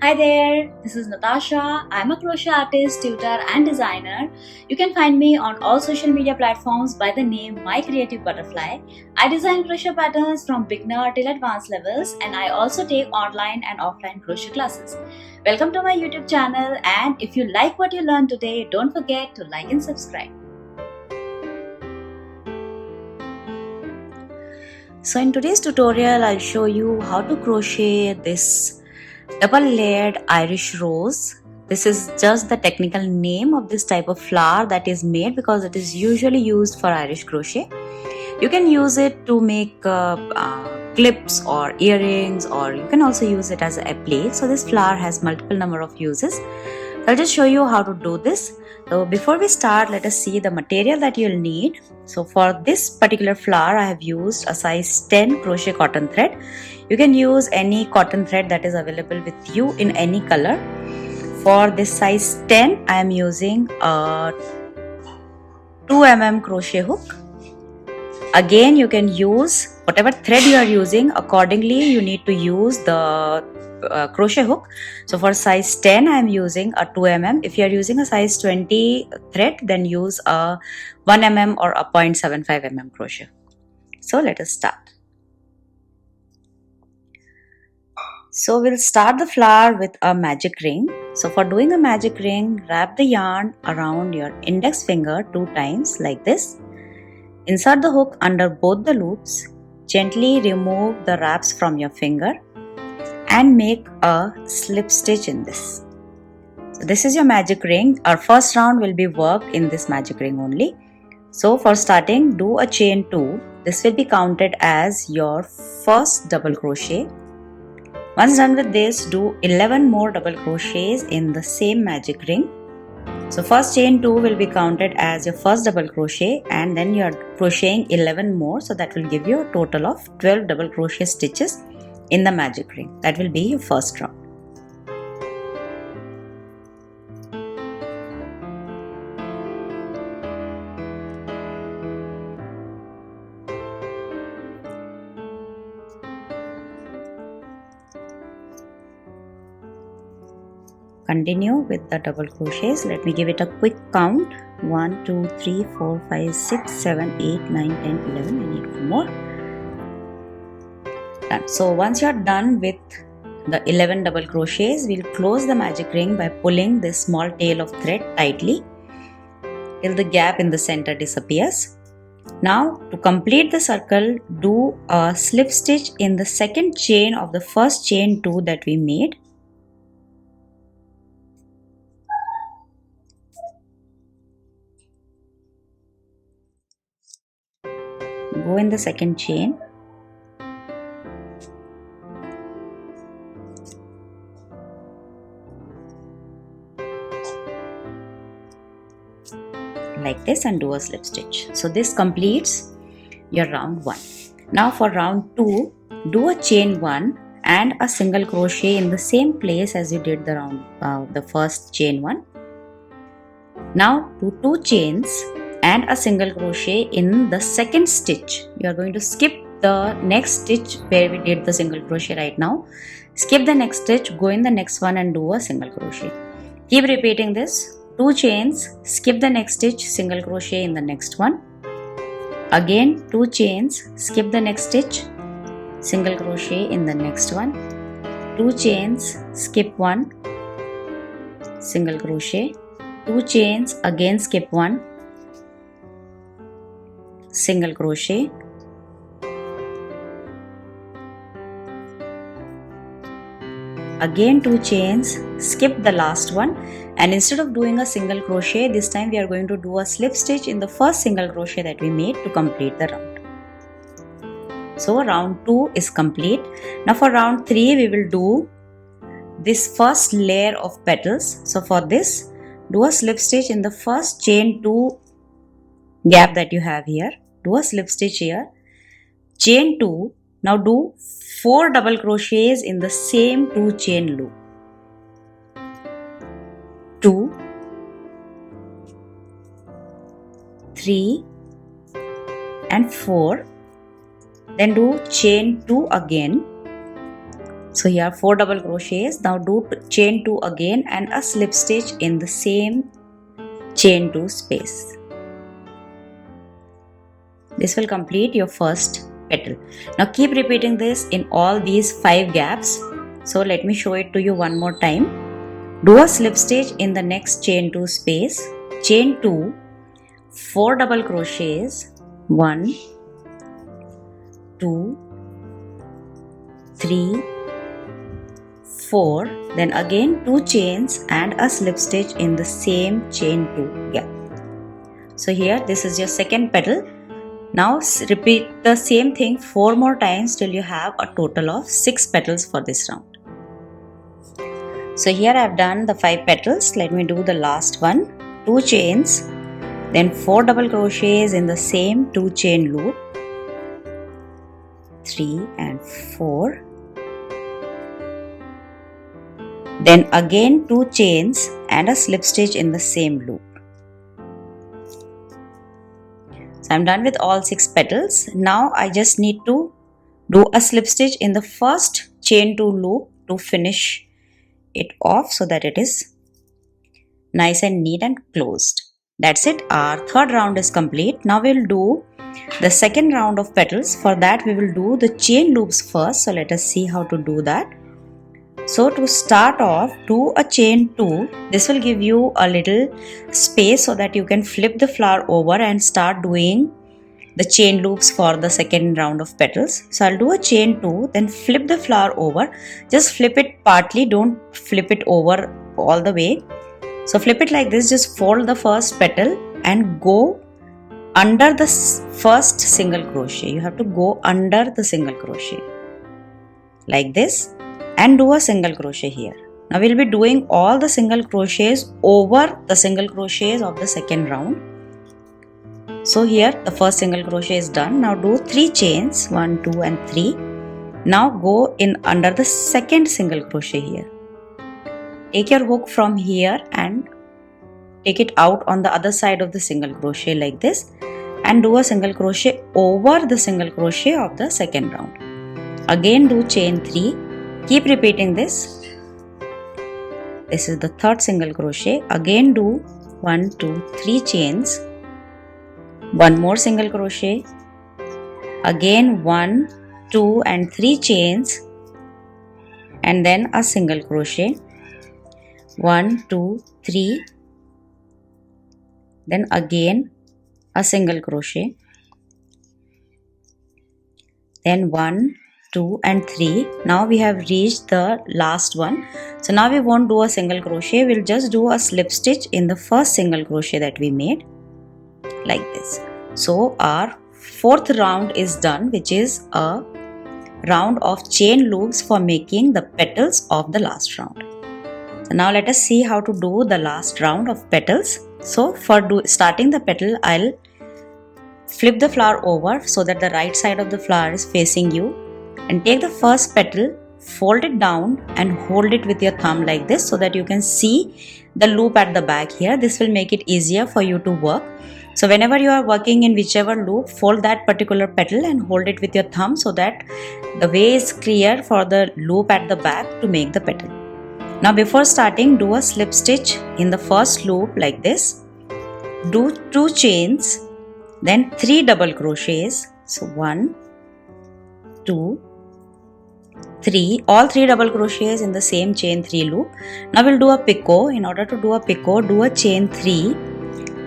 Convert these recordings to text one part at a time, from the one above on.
Hi there, this is Natasha. I'm a crochet artist, tutor, and designer. You can find me on all social media platforms by the name My Creative Butterfly. I design crochet patterns from beginner till advanced levels, and I also take online and offline crochet classes. Welcome to my YouTube channel, and if you like what you learned today, don't forget to like and subscribe. So in today's tutorial, I'll show you how to crochet this double layered Irish rose. This is just the technical name of this type of flower that is made because it is usually used for Irish crochet. You can use it to make clips or earrings, or you can also use it as an applique. So this flower has multiple number of uses. I'll just show you how to do this. So before we start, let us see the material that you'll need. So for this particular flower, I have used a size 10 crochet cotton thread. You can use any cotton thread that is available with you in any color. For this size 10, I am using a 2 mm crochet hook. Again, you can use whatever thread you are using. Accordingly, you need to use the crochet hook. So for size 10, I am using a 2 mm. If you are using a size 20 thread, then use a 1 mm or a 0.75 mm crochet. So let us start. So we'll start the flower with a magic ring. So for doing a magic ring, wrap the yarn around your index finger 2 times like this. Insert the hook under both the loops. Gently remove the wraps from your finger and make a slip stitch in this. So this is your magic ring. Our first round will be worked in this magic ring only. So for starting, do a chain 2. This will be counted as your first double crochet. Once done with this, do 11 more double crochets in the same magic ring. So first chain 2 will be counted as your first double crochet, and then you are crocheting 11 more, so that will give you a total of 12 double crochet stitches in the magic ring. That will be your first round. Continue with the double crochets. Let me give it a quick count. 1, 2, 3, 4, 5, 6, 7, 8, 9, 10, 11. I need one more. Done. So once you are done with the 11 double crochets, we'll close the magic ring by pulling this small tail of thread tightly till the gap in the center disappears. Now to complete the circle, do a slip stitch in the second chain of the first chain 2 that we made. Go in the second chain. Like this and do a slip stitch. So this completes your round 1. Now for round 2, do a chain 1 and a single crochet in the same place as you did the first chain 1. Now do 2 chains and a single crochet in the second stitch. You are going to skip the next stitch where we did the single crochet right now. Skip the next stitch, go in the next one and do a single crochet. Keep repeating this. 2 chains, skip the next stitch, single crochet in the next one. Again 2 chains, skip the next stitch, single crochet in the next one. 2 chains, skip one, single crochet. 2 chains, again skip one, single crochet. Again 2 chains, skip the last one, and instead of doing a single crochet, this time we are going to do a slip stitch in the first single crochet that we made to complete the round. So round 2 is complete. Now for round 3, we will do this first layer of petals. So for this, do a slip stitch in the first chain 2 gap that you have here. Do a slip stitch here, chain 2. Now do 4 double crochets in the same 2 chain loop. 2, 3 and 4. Then do chain 2 again. So here 4 double crochets. Now do chain 2 again and a slip stitch in the same chain 2 space. This will complete your first petal. Now keep repeating this in all these 5 gaps. So let me show it to you one more time. Do a slip stitch in the next chain 2 space, chain 2, 4 double crochets, 1, 2, 3, 4, then again 2 chains and a slip stitch in the same chain 2 gap. So here this is your second petal. Now repeat the same thing 4 more times till you have a total of 6 petals for this round. So here I have done the 5 petals. Let me do the last one. 2 chains, then 4 double crochets in the same 2 chain loop, 3 and 4, then again 2 chains and a slip stitch in the same loop. So I am done with all 6 petals. Now I just need to do a slip stitch in the first chain 2 loop to finish it off so that it is nice and neat and closed. That's it. Our third round is complete. Now we'll do the second round of petals. For that we will do the chain loops first. So let us see how to do that. So to start off, do a chain 2. This will give you a little space so that you can flip the flower over and start doing the chain loops for the second round of petals. So I'll do a chain 2, then flip the flower over. Just flip it partly, don't flip it over all the way. So flip it like this, just fold the first petal and go under the first single crochet. You have to go under the single crochet like this and do a single crochet here. Now we'll be doing all the single crochets over the single crochets of the second round. So here the first single crochet is done. Now do 3 chains, 1, 2 and 3. Now go in under the second single crochet here. Take your hook from here and take it out on the other side of the single crochet like this and do a single crochet over the single crochet of the second round. Again do chain 3. Keep repeating this. This is the third single crochet. Again do 1, 2, 3 chains. One more single crochet, again 1, 2 and 3 chains and then a single crochet, 1, 2, 3, then again a single crochet, then 1, 2 and 3. Now we have reached the last one. So now we won't do a single crochet, we'll just do a slip stitch in the first single crochet that we made. Like this. So our fourth round is done, which is a round of chain loops for making the petals of the last round. So now let us see how to do the last round of petals. So for starting the petal, I'll flip the flower over so that the right side of the flower is facing you and take the first petal, fold it down and hold it with your thumb like this so that you can see the loop at the back here. This will make it easier for you to work. So whenever you are working in whichever loop, fold that particular petal and hold it with your thumb so that the way is clear for the loop at the back to make the petal. Now before starting, do a slip stitch in the first loop like this. Do 2 chains, then 3 double crochets. So 1, 2, 3, all 3 double crochets in the same chain 3 loop. Now we'll do a picot. In order to do a picot, do a chain 3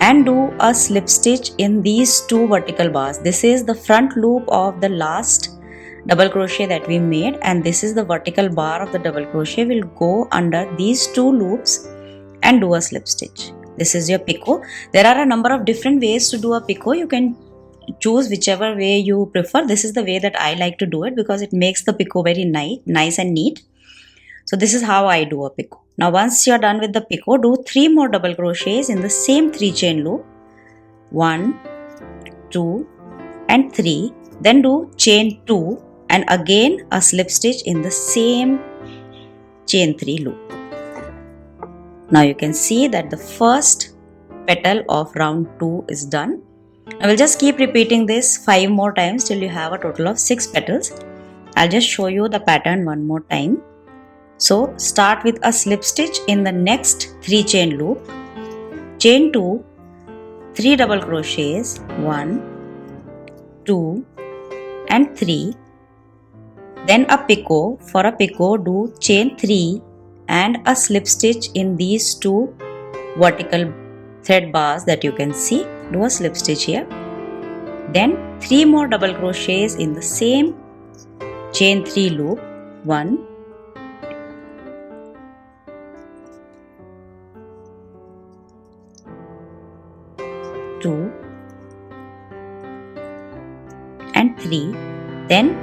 and do a slip stitch in these 2 vertical bars. This is the front loop of the last double crochet that we made and this is the vertical bar of the double crochet. We'll go under these 2 loops and do a slip stitch. This is your picot. There are a number of different ways to do a picot. You can choose whichever way you prefer. This is the way that I like to do it because it makes the picot very nice and neat. So this is how I do a picot. Now once you are done with the picot, do 3 more double crochets in the same 3 chain loop. 1, 2 and 3. Then do chain 2 and again a slip stitch in the same chain 3 loop. Now you can see that the first petal of round 2 is done. I will just keep repeating this 5 more times till you have a total of 6 petals. I'll just show you the pattern one more time. So start with a slip stitch in the next 3 chain loop, chain 2, 3 double crochets, 1, 2 and 3. Then a picot. For a picot, do chain 3 and a slip stitch in these 2 vertical thread bars that you can see. Do a slip stitch here. Then 3 more double crochets in the same chain 3 loop, 1, 2 and 3. Then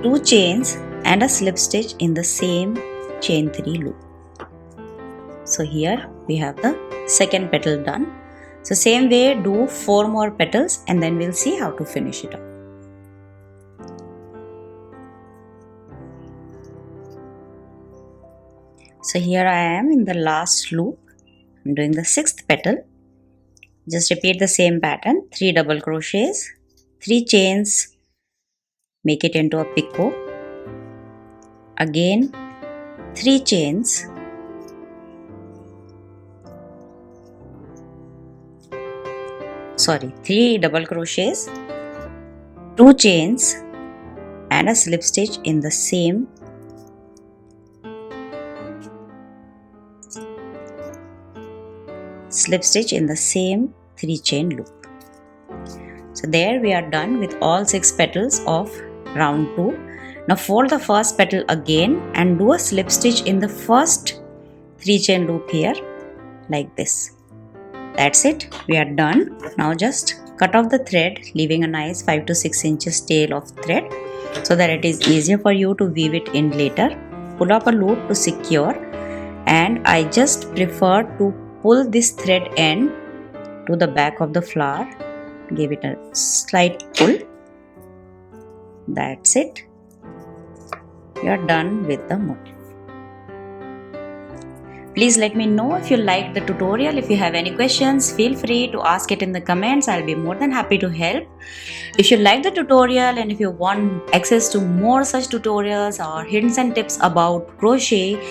2 chains and a slip stitch in the same chain 3 loop. So here we have the second petal done. So same way, do 4 more petals and then we'll see how to finish it up. So here I am in the last loop. I'm doing the 6th petal. Just repeat the same pattern, 3 double crochets, 3 chains, make it into a picot. Again 3 chains, sorry, 3 double crochets, 2 chains and a slip stitch in the same slip stitch in the same 3 chain loop. So there we are done with all 6 petals of round 2. Now fold the first petal again and do a slip stitch in the first 3 chain loop here like this. That's it, we are done. Now just cut off the thread, leaving a nice 5 to 6 inches tail of thread so that it is easier for you to weave it in later. Pull up a loop to secure, and I just prefer to pull this thread end to the back of the flower. Give it a slight pull. That's it. You are done with the motif. Please let me know if you liked the tutorial. If you have any questions, feel free to ask it in the comments. I'll be more than happy to help. If you like the tutorial and if you want access to more such tutorials or hints and tips about crochet,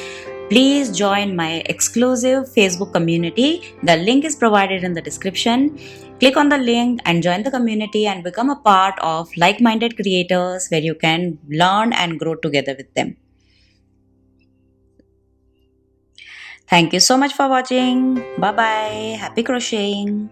please join my exclusive Facebook community. The link is provided in the description. Click on the link and join the community and become a part of like-minded creators where you can learn and grow together with them. Thank you so much for watching. Bye bye. Happy crocheting.